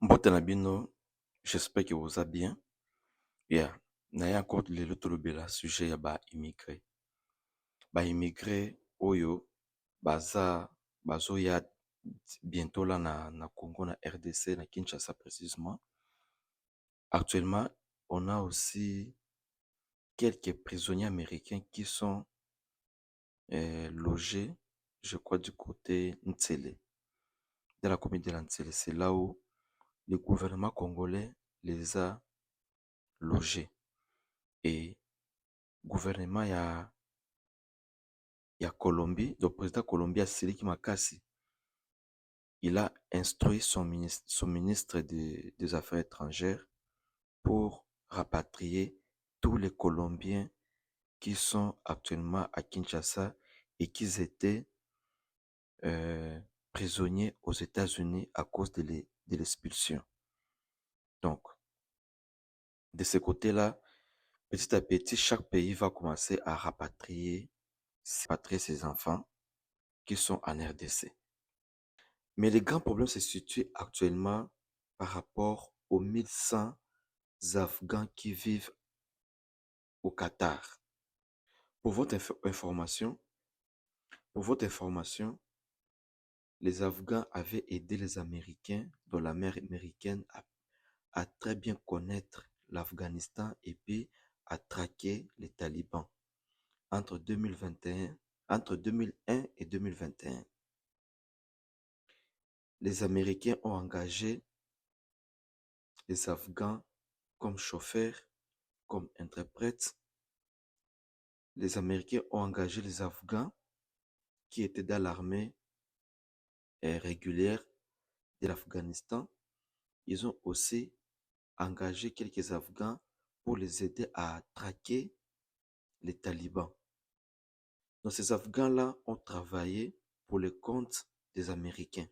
Mbote na bino, j'espère que vous allez bien. Yeah. Naye encore lelo tolobela sujet ya ba-immigré. Ba-immigré oyo bazoya bientôt là na Congo, na RDC, na Kinshasa précisément. Actuellement, on a aussi quelques prisonniers américains qui sont logés, je crois, du côté Ntsele, de la commune de la Ntsele. C'est là où le gouvernement congolais les a logés. Et gouvernement ya Colombie, le président colombien Siliki Makasi, il a instruit son ministre des Affaires étrangères pour rapatrier tous les Colombiens qui sont actuellement à Kinshasa et qui étaient prisonniers aux États-Unis à cause de l'expulsion. Donc, de ce côté-là, petit à petit, chaque pays va commencer à rapatrier ses enfants qui sont en RDC. Mais le grand problème se situe actuellement par rapport aux 1100 Afghans qui vivent au Qatar. Pour votre information, les Afghans avaient aidé les Américains dans la mer américaine à très bien connaître l'Afghanistan et puis à traquer les talibans entre 2001 et 2021. Les Américains ont engagé les Afghans comme chauffeurs, comme interprètes. Les Américains ont engagé les Afghans qui étaient dans l'armée régulière de l'Afghanistan. Ils ont aussi engagé quelques Afghans pour les aider à traquer les talibans. Donc ces Afghans-là ont travaillé pour le compte des Américains.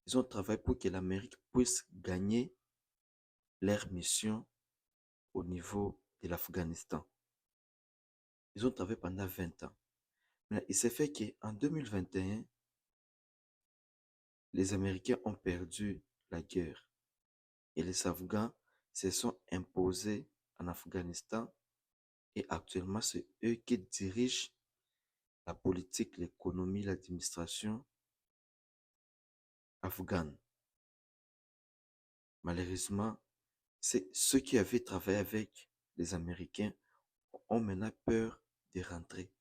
Ils ont travaillé pour que l'Amérique puisse gagner leur mission au niveau de l'Afghanistan. Ils ont travaillé pendant 20 ans. Mais il s'est fait qu'en 2021, les Américains ont perdu la guerre et les Afghans se sont imposés en Afghanistan et actuellement c'est eux qui dirigent la politique, l'économie, l'administration afghane. Malheureusement, c'est ceux qui avaient travaillé avec les Américains ont maintenant peur de rentrer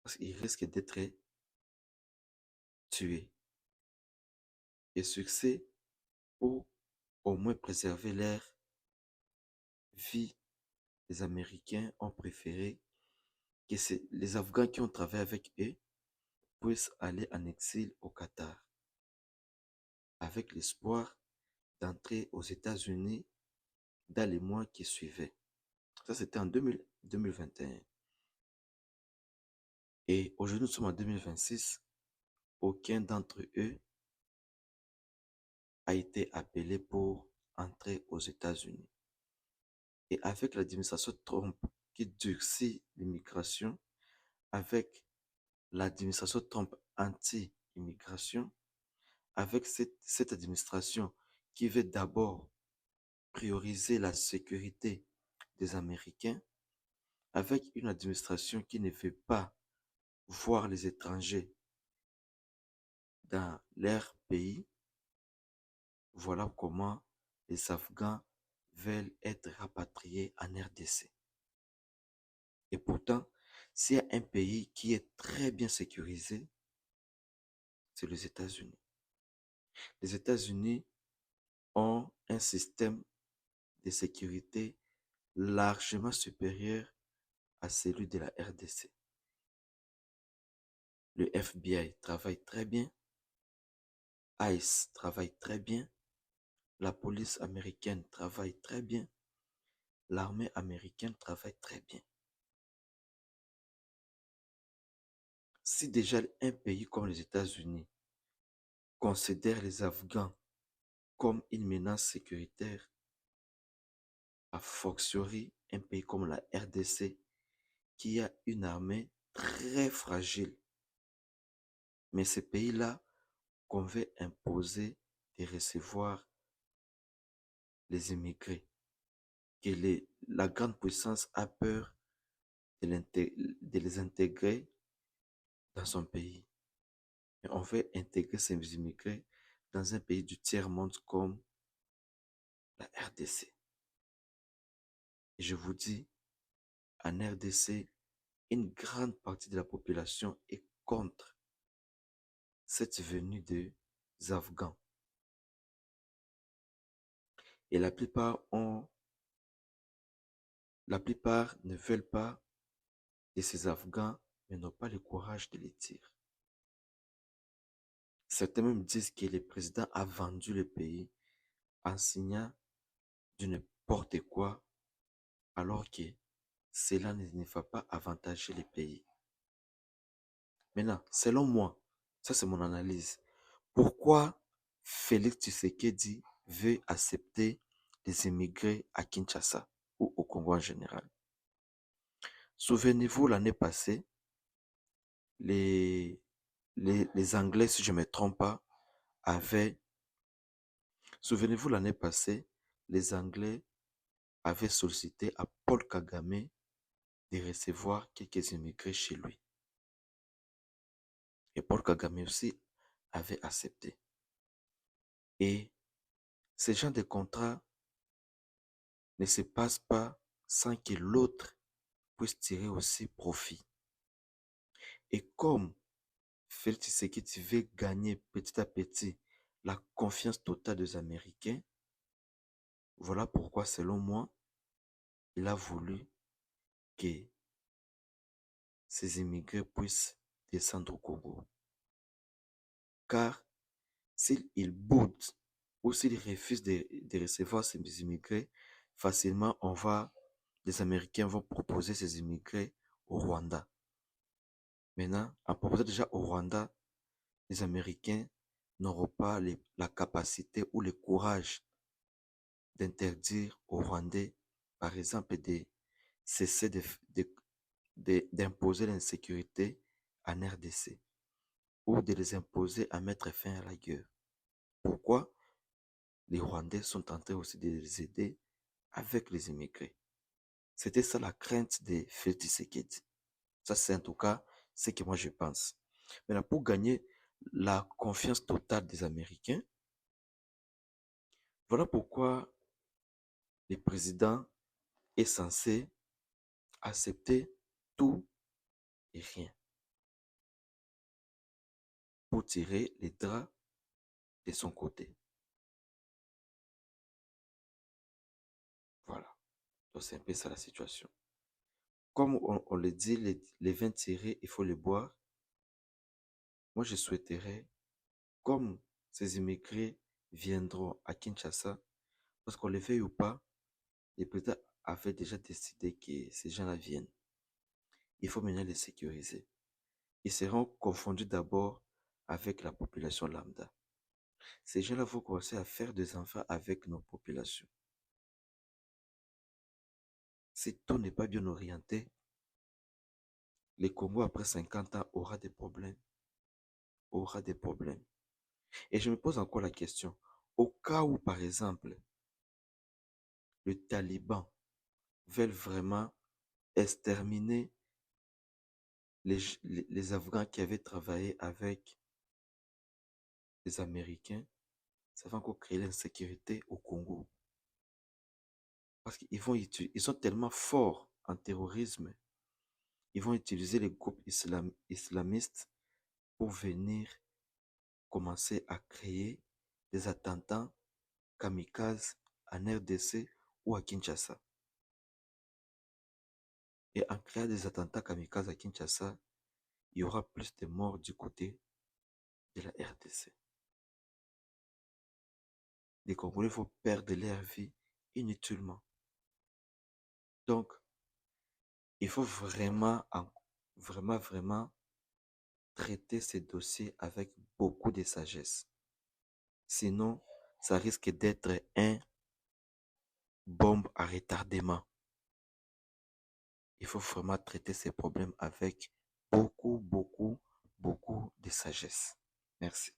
parce qu'ils risquent d'être tués. Et succès pour au moins préserver leur vie, les Américains ont préféré que les Afghans qui ont travaillé avec eux puissent aller en exil au Qatar avec l'espoir d'entrer aux États-Unis dans les mois qui suivaient. Ça, c'était en 2021. Et aujourd'hui, nous sommes en 2026. Aucun d'entre eux a été appelé pour entrer aux États-Unis. Et avec l'administration Trump qui durcit l'immigration, avec l'administration Trump anti-immigration, avec cette administration qui veut d'abord prioriser la sécurité des Américains, avec une administration qui ne veut pas voir les étrangers dans leur pays, voilà comment les Afghans veulent être rapatriés en RDC. Et pourtant, s'il y a un pays qui est très bien sécurisé, c'est les États-Unis. Les États-Unis ont un système de sécurité largement supérieur à celui de la RDC. Le FBI travaille très bien, ICE travaille très bien, la police américaine travaille très bien, l'armée américaine travaille très bien. Si déjà un pays comme les États-Unis considère les Afghans comme une menace sécuritaire, a fortiori un pays comme la RDC qui a une armée très fragile. Mais ce pays-là qu'on veut imposer de recevoir les immigrés, que la grande puissance a peur de les intégrer dans son pays. Et on veut intégrer ces immigrés dans un pays du tiers-monde comme la RDC. Et je vous dis, en RDC, une grande partie de la population est contre cette venue des Afghans. Et la plupart ne veulent pas de ces Afghans, mais n'ont pas le courage de les dire. Certains même disent que le président a vendu le pays en signant du n'importe quoi, alors que cela ne va pas avantager le pays. Maintenant, selon moi, ça c'est mon analyse, pourquoi Félix Tshisekedi veut accepter les immigrés à Kinshasa ou au Congo en général? Souvenez-vous, l'année passée, les, les Anglais, si je ne me trompe pas, avaient... Souvenez-vous, l'année passée, les Anglais avaient sollicité à Paul Kagame de recevoir quelques immigrés chez lui. Et Paul Kagame aussi avait accepté. Et ce genre de contrat ne se passe pas sans que l'autre puisse tirer aussi profit. Et comme Félix Tshisekedi veut gagner petit à petit la confiance totale des Américains, voilà pourquoi, selon moi, il a voulu que ces immigrés puissent descendre au Congo. Car s'ils boudent ou s'ils refusent de recevoir ces immigrés, facilement, les Américains vont proposer ces immigrés au Rwanda. Maintenant, en proposant déjà au Rwanda, les Américains n'auront pas la capacité ou le courage d'interdire aux Rwandais, par exemple, de cesser d'imposer l'insécurité en RDC ou de les imposer à mettre fin à la guerre. Pourquoi? Les Rwandais sont en train aussi de les aider avec les immigrés. C'était ça la crainte de Félix Tshisekedi. Ça, c'est en tout cas ce que moi je pense. Maintenant, pour gagner la confiance totale des Américains, voilà pourquoi le président est censé accepter tout et rien pour tirer les draps de son côté. Voilà. Donc, c'est un peu ça la situation. Comme on le dit, les vins tirés, il faut les boire. Moi, je souhaiterais, comme ces immigrés viendront à Kinshasa, parce qu'on les veuille ou pas, le président avait déjà décidé que ces gens-là viennent. Il faut maintenant les sécuriser. Ils seront confondus d'abord avec la population lambda. Ces gens-là vont commencer à faire des enfants avec nos populations. Si tout n'est pas bien orienté, le Congo, après 50 ans, aura des problèmes. Aura des problèmes. Et je me pose encore la question, au cas où, par exemple, le Taliban veulent vraiment exterminer les Afghans qui avaient travaillé avec les Américains, ça va encore créer l'insécurité au Congo. Parce ils sont tellement forts en terrorisme, ils vont utiliser les groupes islamistes pour venir commencer à créer des attentats kamikazes en RDC ou à Kinshasa. Et en créant des attentats kamikazes à Kinshasa, il y aura plus de morts du côté de la RDC. Les Congolais vont perdre leur vie inutilement. Donc, il faut vraiment traiter ces dossiers avec beaucoup de sagesse. Sinon, ça risque d'être un bombe à retardement. Il faut vraiment traiter ces problèmes avec beaucoup de sagesse. Merci.